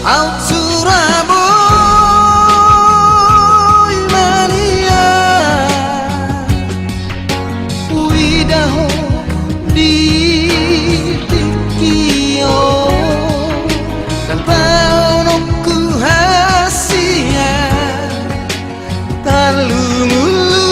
Out Surabaya mania Widaho di tikio Dan paunokku hasia Talumulu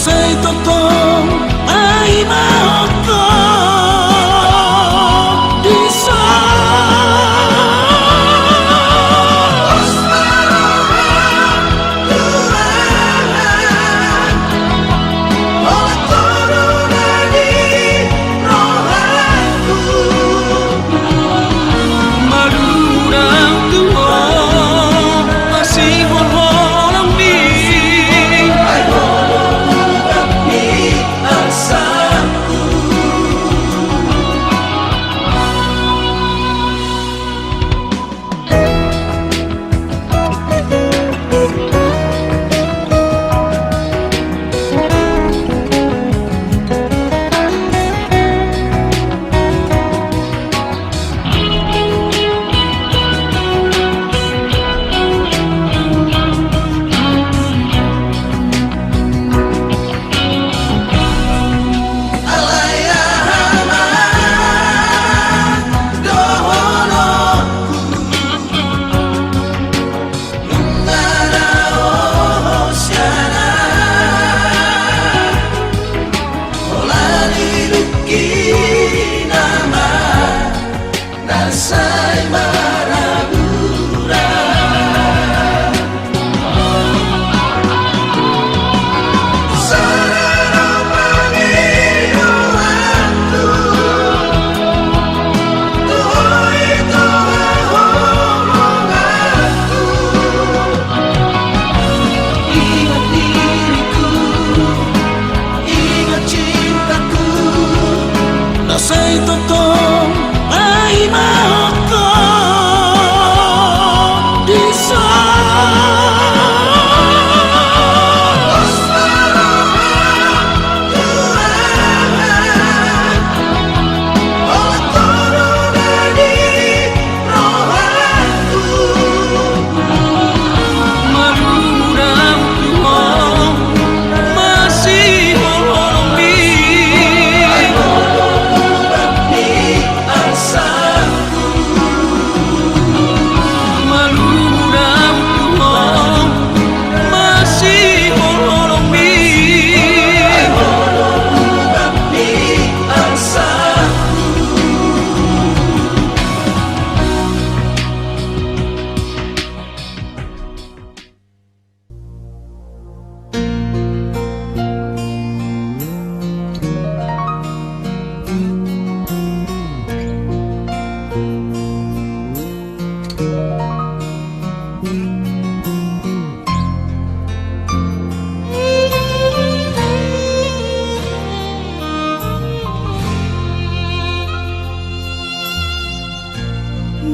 Say totong ay maoto di Say totong ay maoto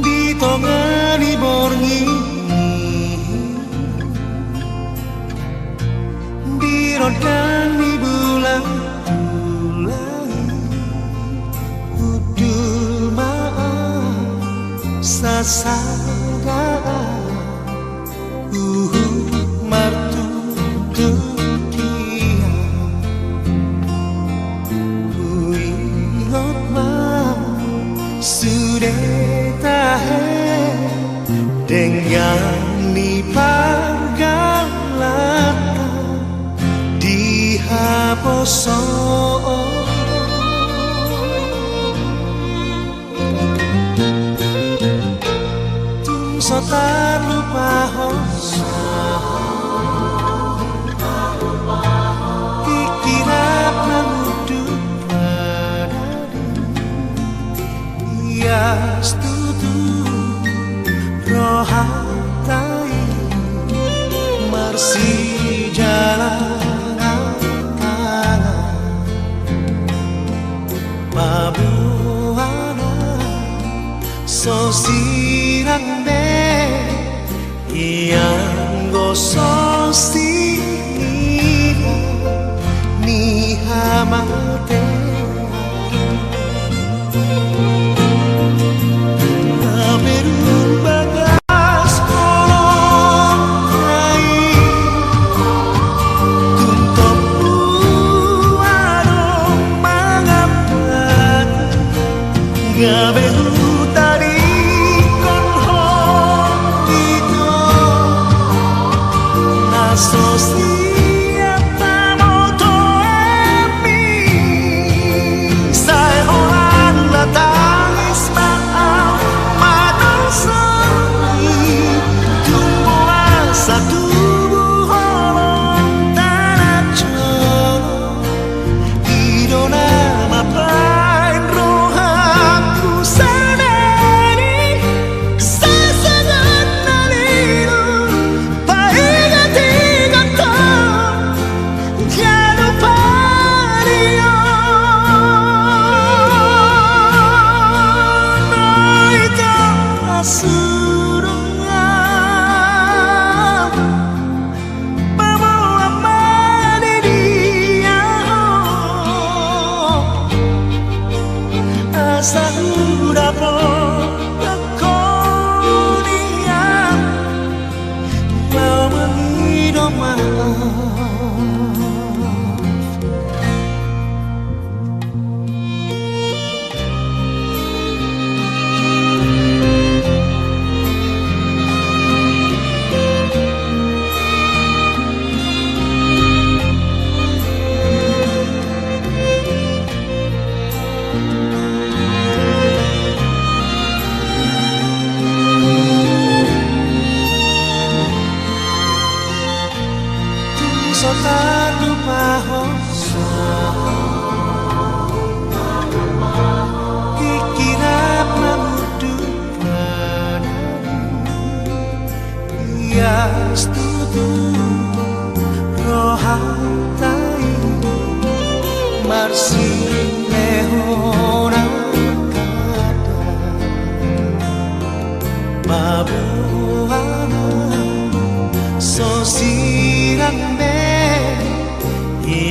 di tongani borngi dirodani bulan udul maaf sasada martu dia uingot ma sudah tahan dengan dipagalata dihaposo tak lupa pikiran menguduk padani ya setuju rohatai marsi jalan tangan pabuana sosirang be yang gososi ni hamate berbagas kolong kai tuntok buarong mangapat gabehu tadi konhon itu asosiata moto epi saya orang latangis maaf madosani tumbuhan satu buholong tanah jono idona mapain rohaku sanani sasangan nalilu paingat-ingat jangan lupa dia naita asurungan bawa amani dia asa udah pokoknya mau menghidup so tak lupa pikiran menguduk padani ya setuju rohatai marsi lehona kada babuana sosirang be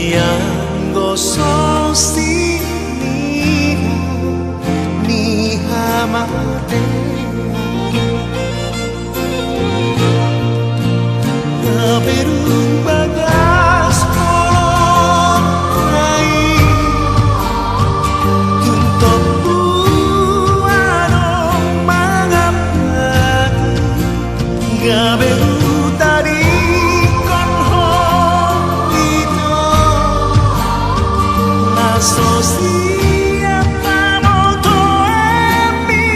yang gososi ni hamate berbagas kolong kai tuntok buarong mangapat gabehu tadi konhon itu asosiata moto epi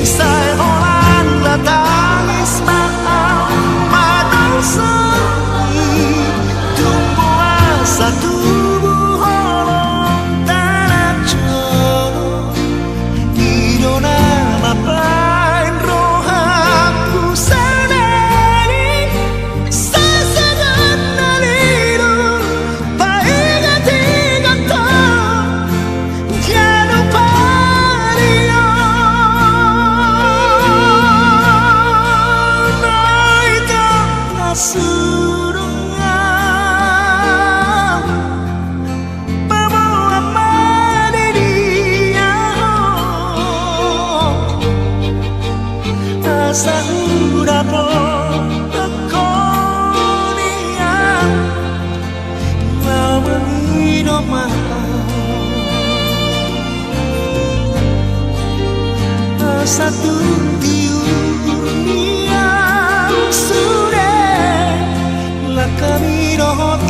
saya orang latangis maaf madosani tumbuhan satu buholong tanah jono idona mapain rohaku sanani sasangan nalilu paingat-ingat jangan lupa dia naita asurungan bawa amani dia asa udah pokoknya mau menghidup satu tiur yang sudah lah kami dohot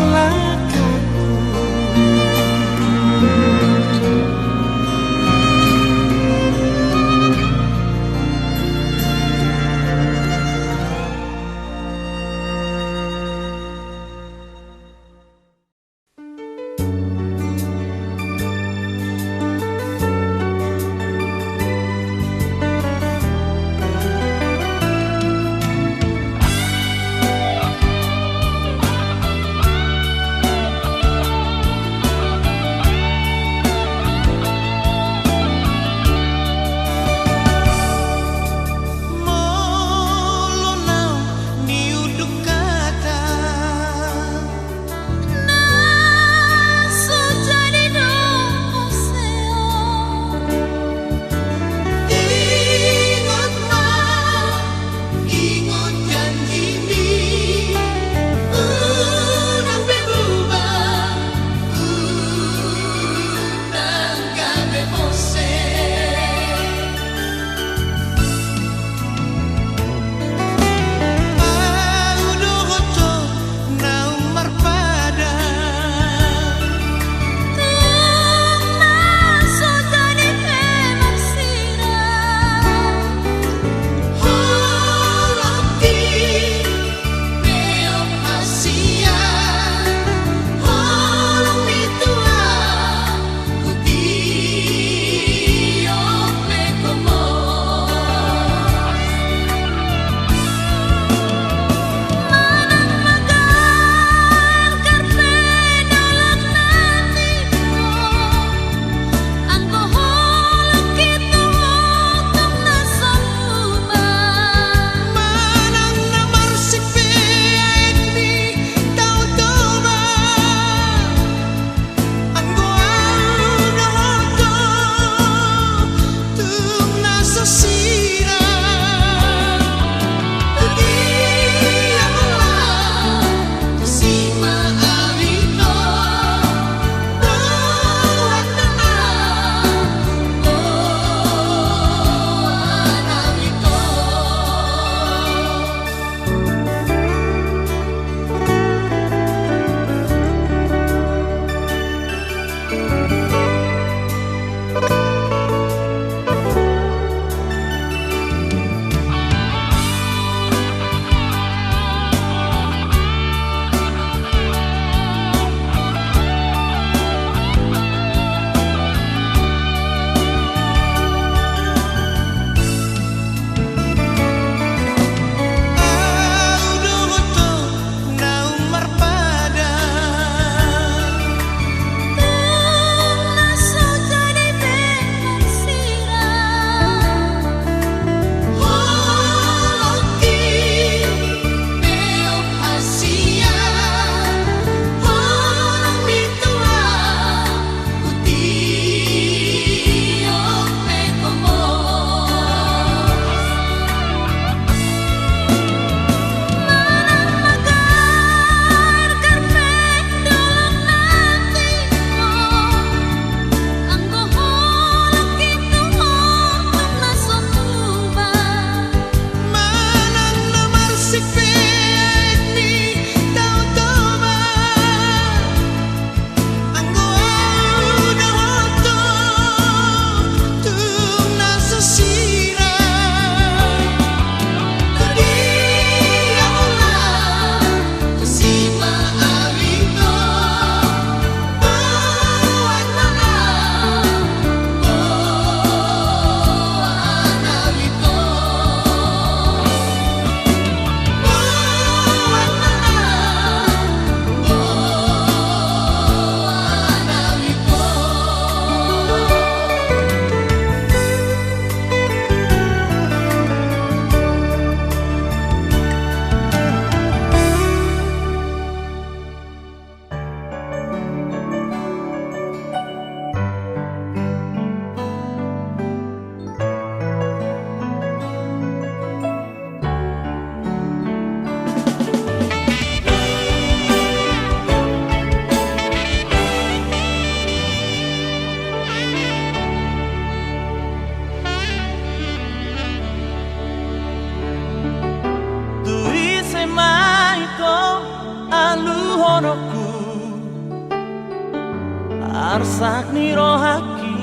arsak nirohaki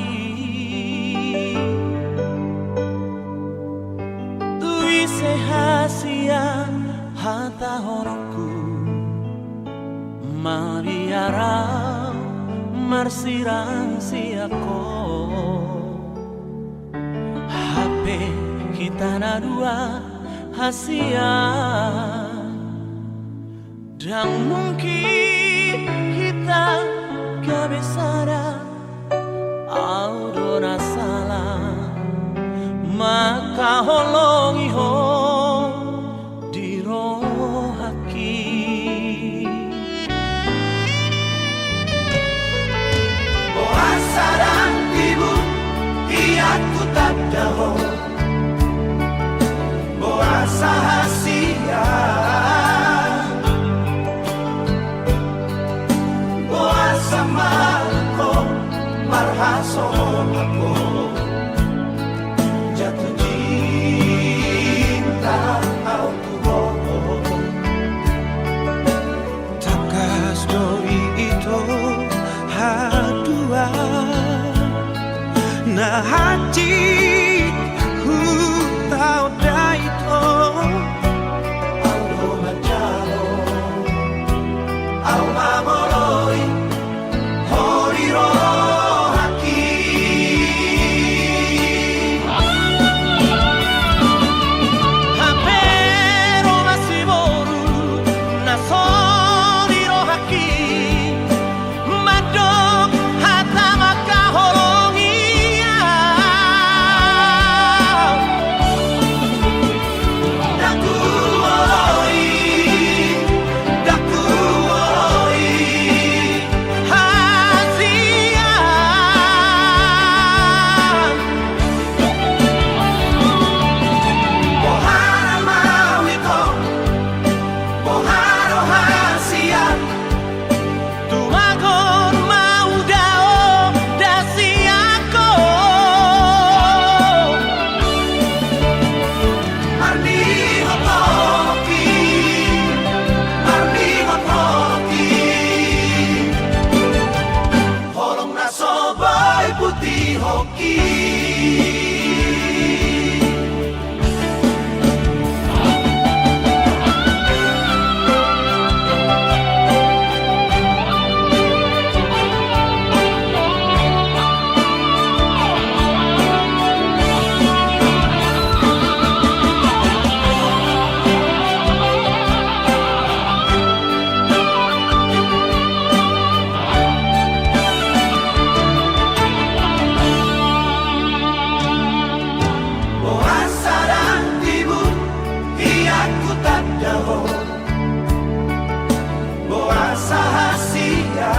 tui sehasia hata horku mabiara marsirang siako HP kita na dua hasia dan mungkin kita gak besara audona salah maka holongi ho di rohaki Boasa dan ibu Iatku tak daho Boasa hasia Boasa malko Marhaso aku Jatuh cinta aku bohong takas doi itu hadua na hati hu tau daito Audo majalo Au mamoroi Horiro haki Hapero masiboru na soriro haki madok hata makaholongia Daku oloi Daku oloi hasia Bohara mawito Boharo hasian tumagon maudao dasiako Marni hotoki Marni hotoki Holong na soboy putih hoki Boasa dan ibu Iatku tak daho Boasa hasia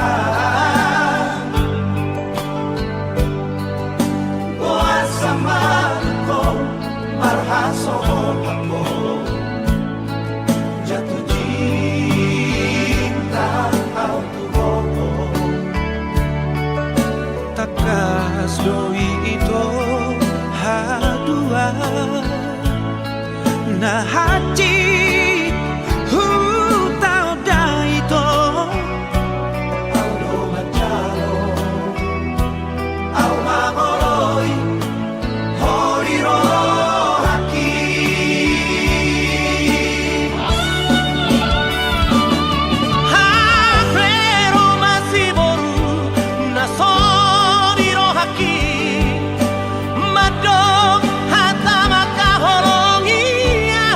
Boasa marko Marhaso aku Jatuh cinta aku bohong takas doi itu hadua na hati hu tau daito Audo majalo Au mamoroi Horiro haki Hapero masiboru na soriro haki madok hata makaholongia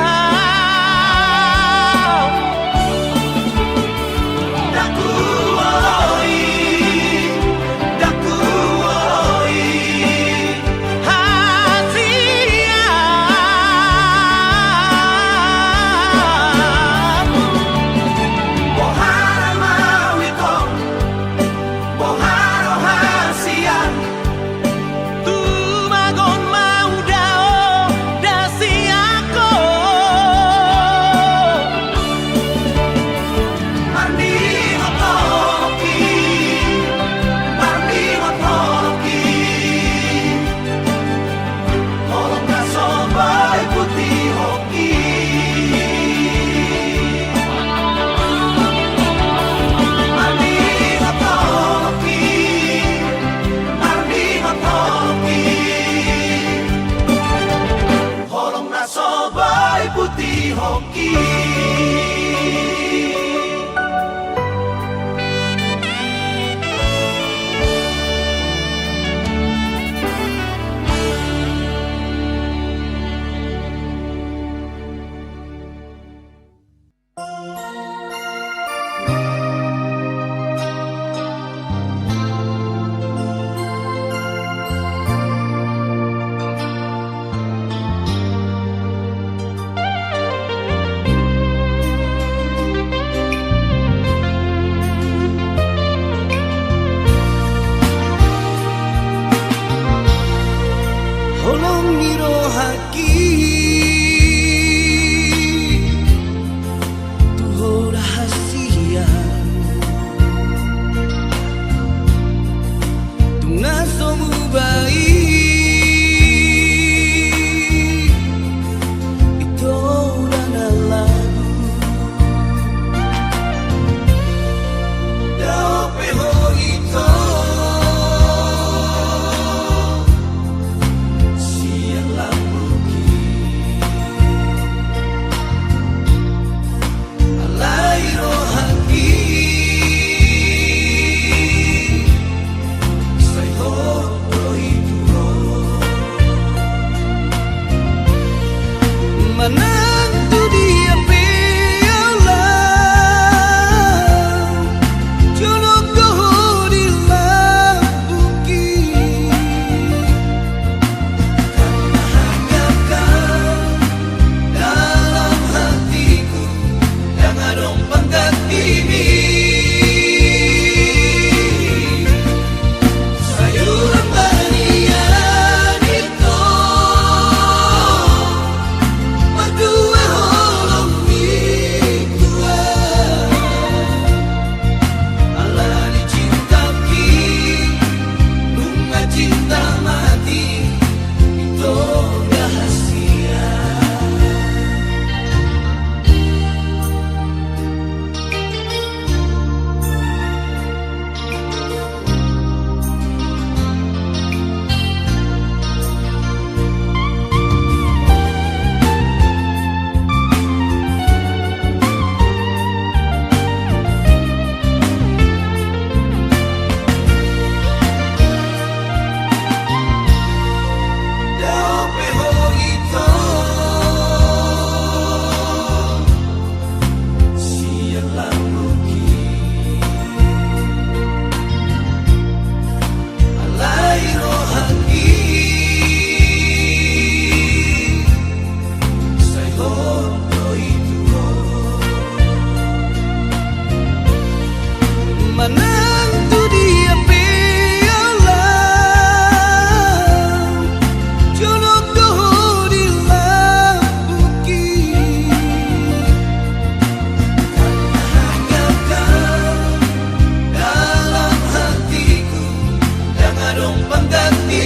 dong pengganti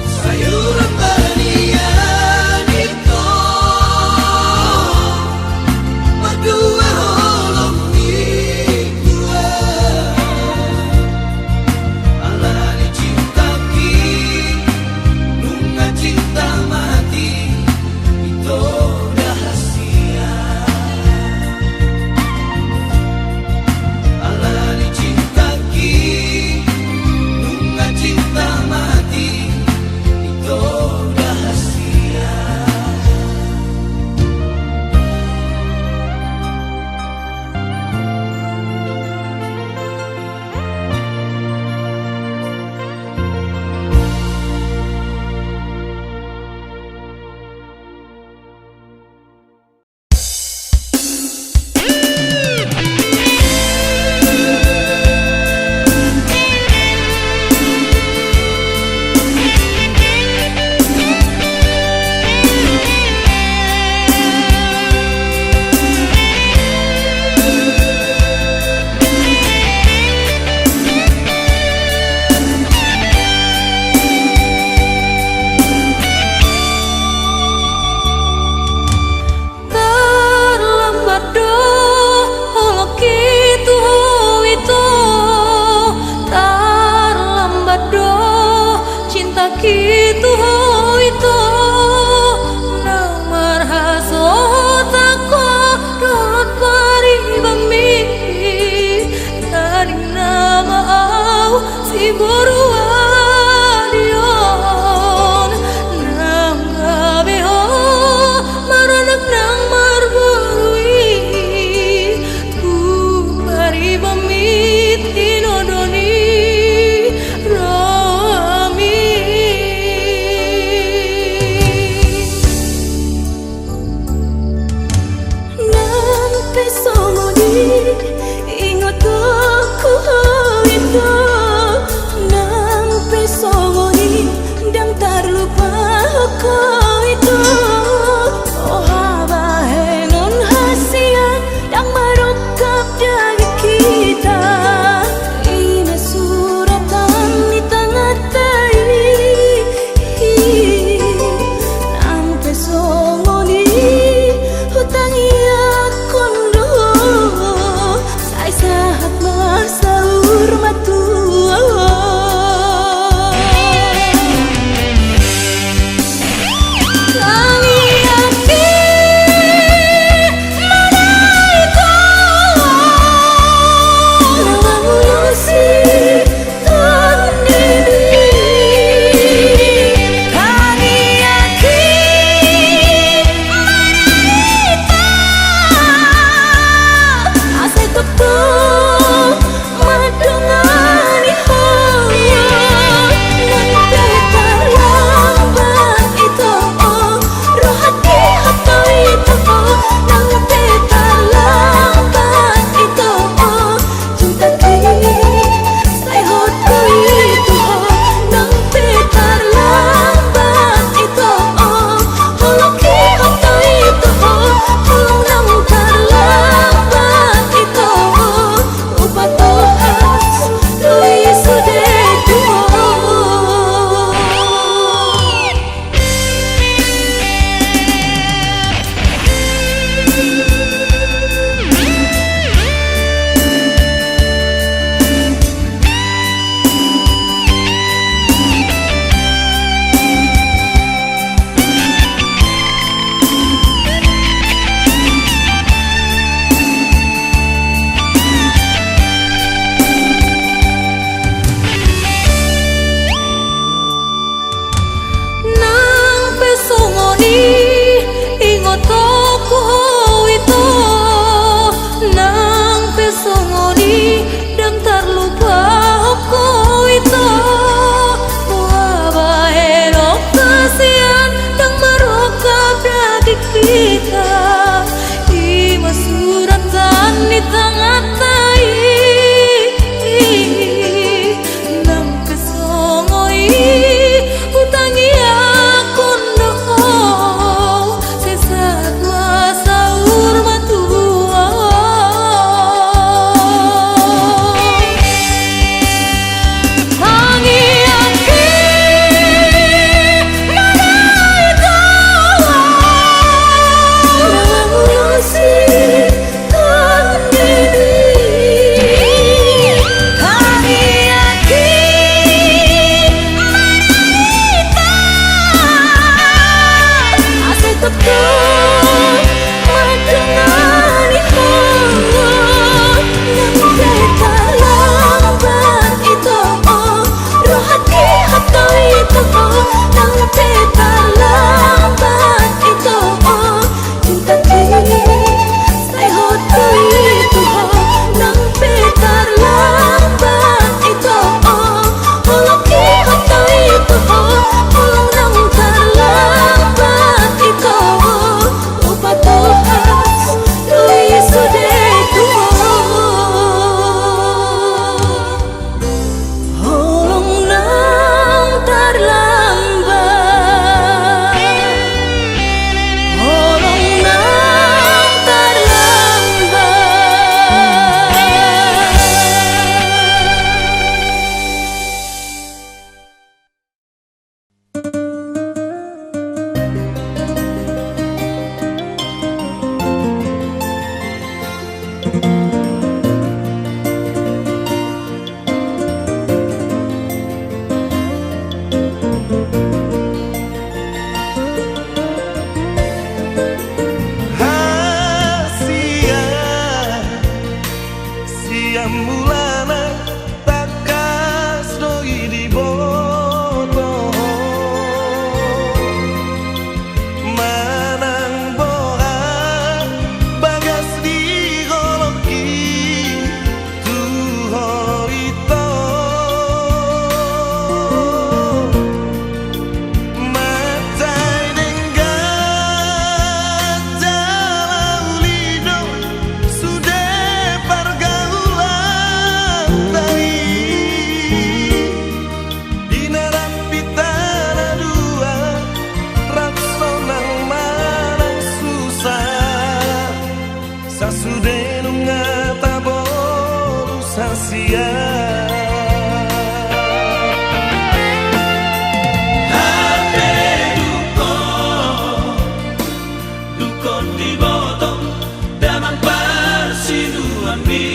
sayuran banian itu madua holong ikua ala dicintaki bunga cinta mati itu rahasia ala dicintaki tiap mulana takas doi di boto manang boa bagas di goloki tuho ito matai denggat jalan lido sudah pergaulan tadi dinarap pitana dua raksonang manang susah sasude nunga tabolu sasia dukon di botong damang persiduan mi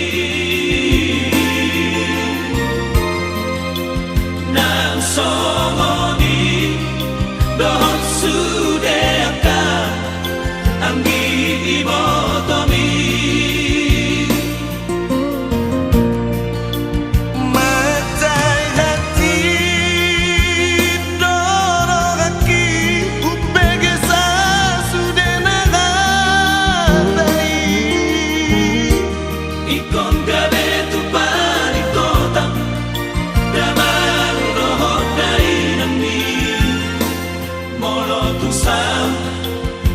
nang songoni dohon sudeka anggi ibotomi matai hati dorogaki upege sasudenaga dai ikon gabe tu parikotam damang roho dai nami molo tu sam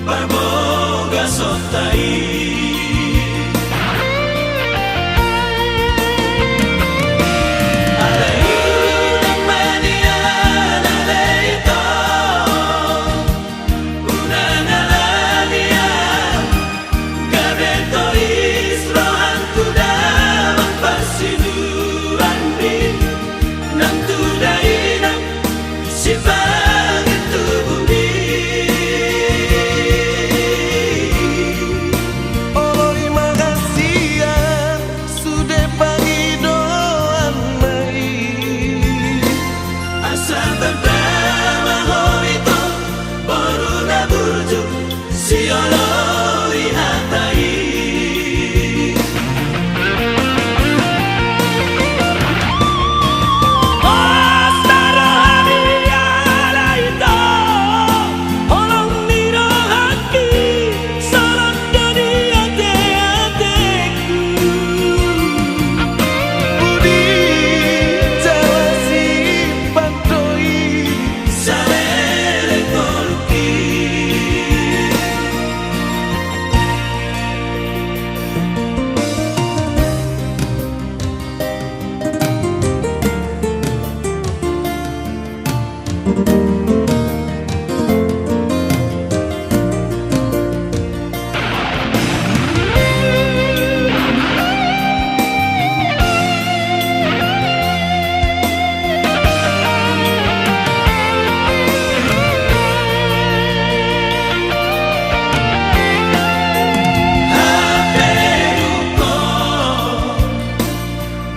parboga sotai Oloi magasian sudah pagi doan mai asa terdama horito baru na burju si oloi hatai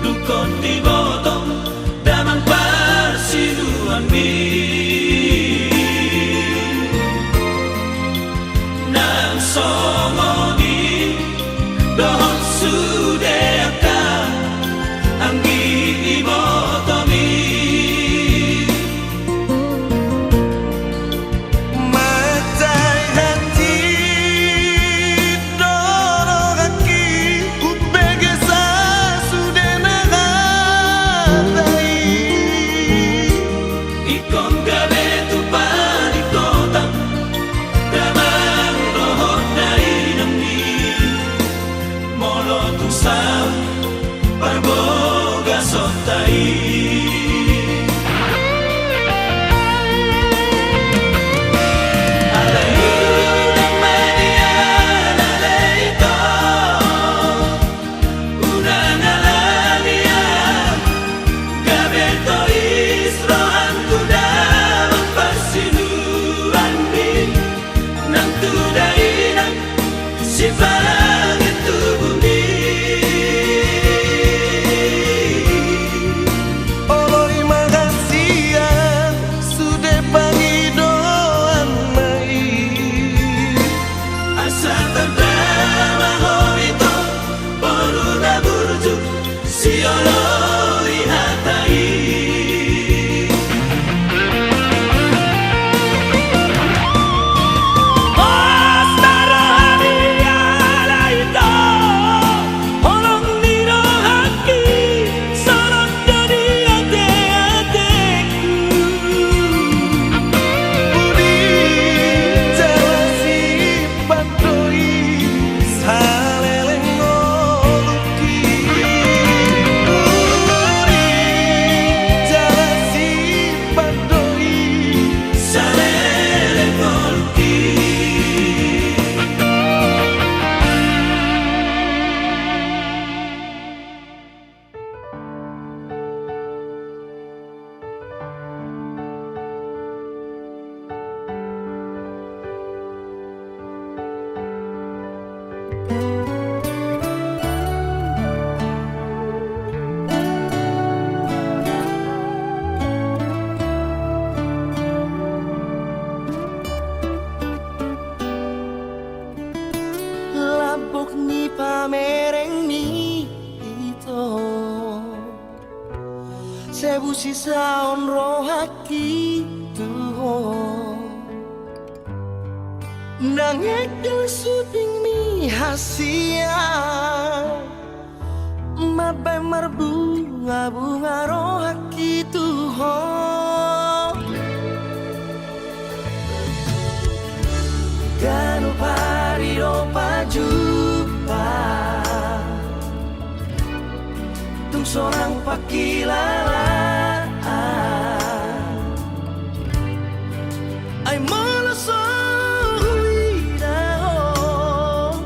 dukon di botong damang persiduan mi nang songoni dohon sudeka anggi ibotomi matai hati dorogaki upege sasudenaga dai ikon gabe tu parikotam damang roho dai nami molo tu sam parboga sotai si langit tu bumi Siolo lihatai Labok ni pamereng ni ito Sebu sisaon rohaki tuho Nangek del suping mi hasia Mabay marbunga-bunga rohaki tuho Gano pariro pajupa Tung seorang pakilala Ay malasoy daho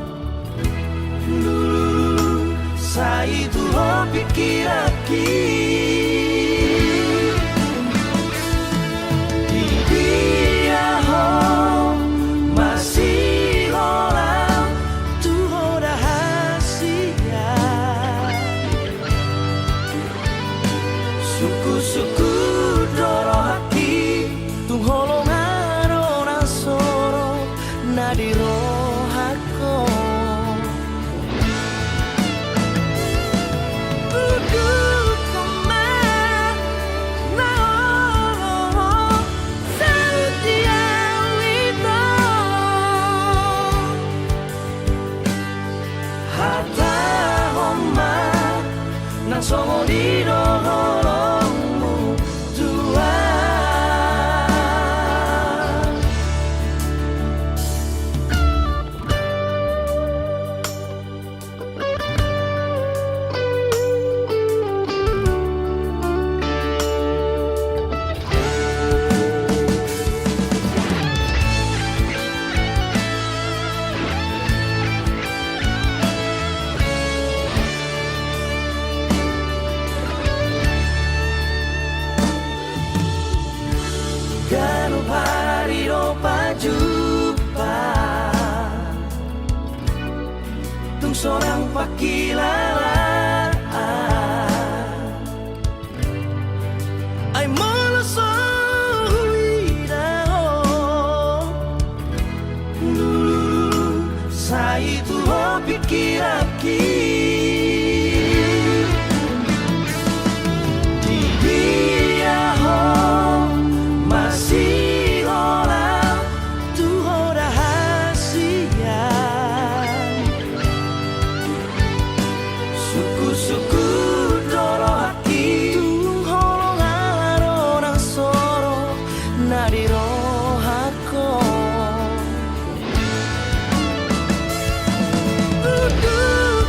Lulu sa itu ho pikiraki Suku-suku doro hati tung holongan orang soro nadiro hako Duduk kemana naoro setia wito Harta homa nang songo di dohoro Gano pariro pajupa Tung seorang pakilala Ay malasoy daho Lulu sa itu ho pikiraki Suku-suku doro hati tung holongan orang soro nadiro hako Duduk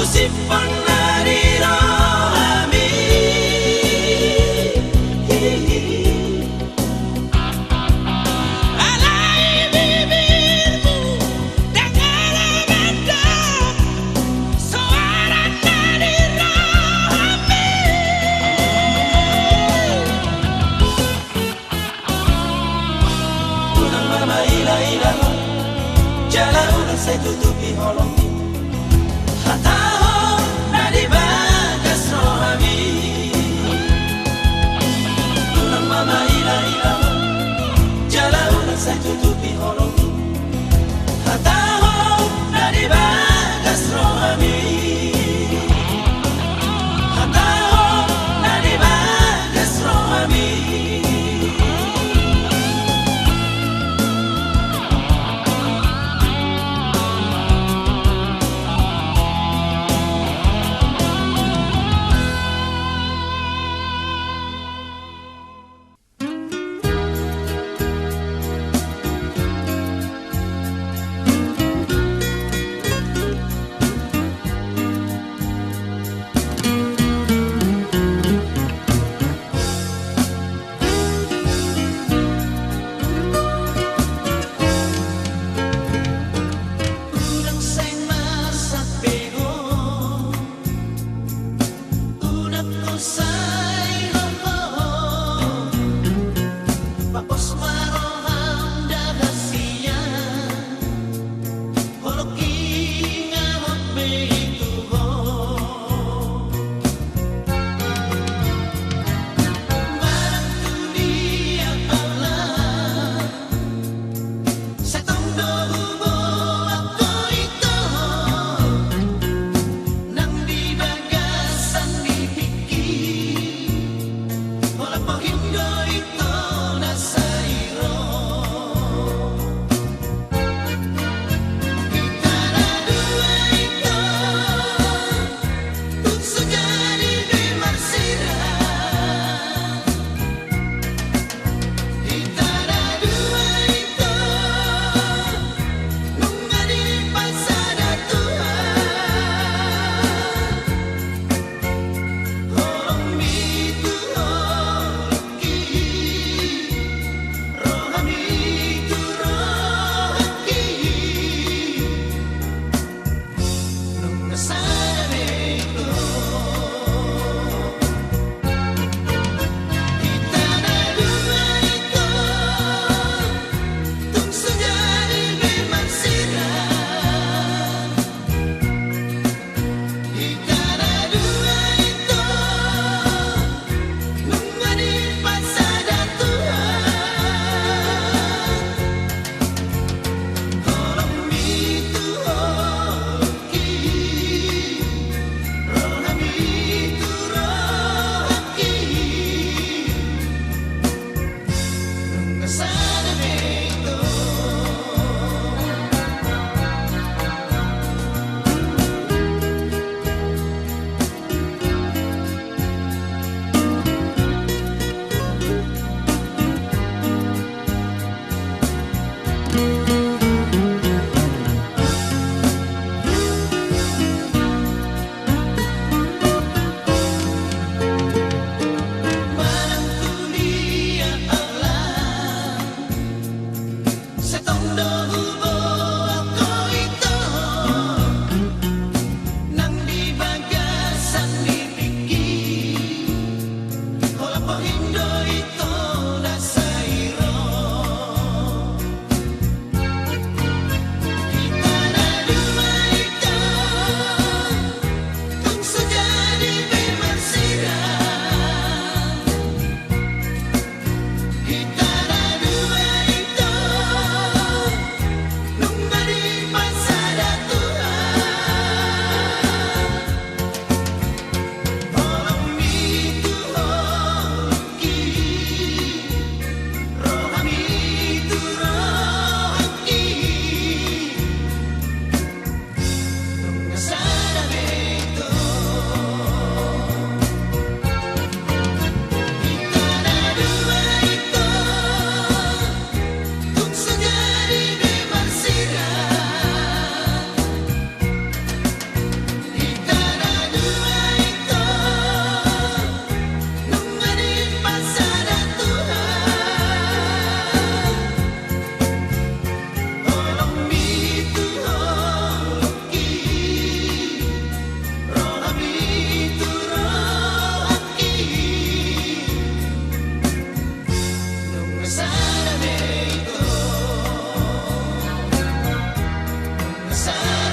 Simpan dari rohami, alai bibirmu dengan benda suara dari rohami. Unang mama ila jalan unang saya tutupi holong Hataho na di bagas rohami, unang mama ila jalan saya tutupi holong Hataho na di bagas rohami, Hataho na di bagas rohami. sayang.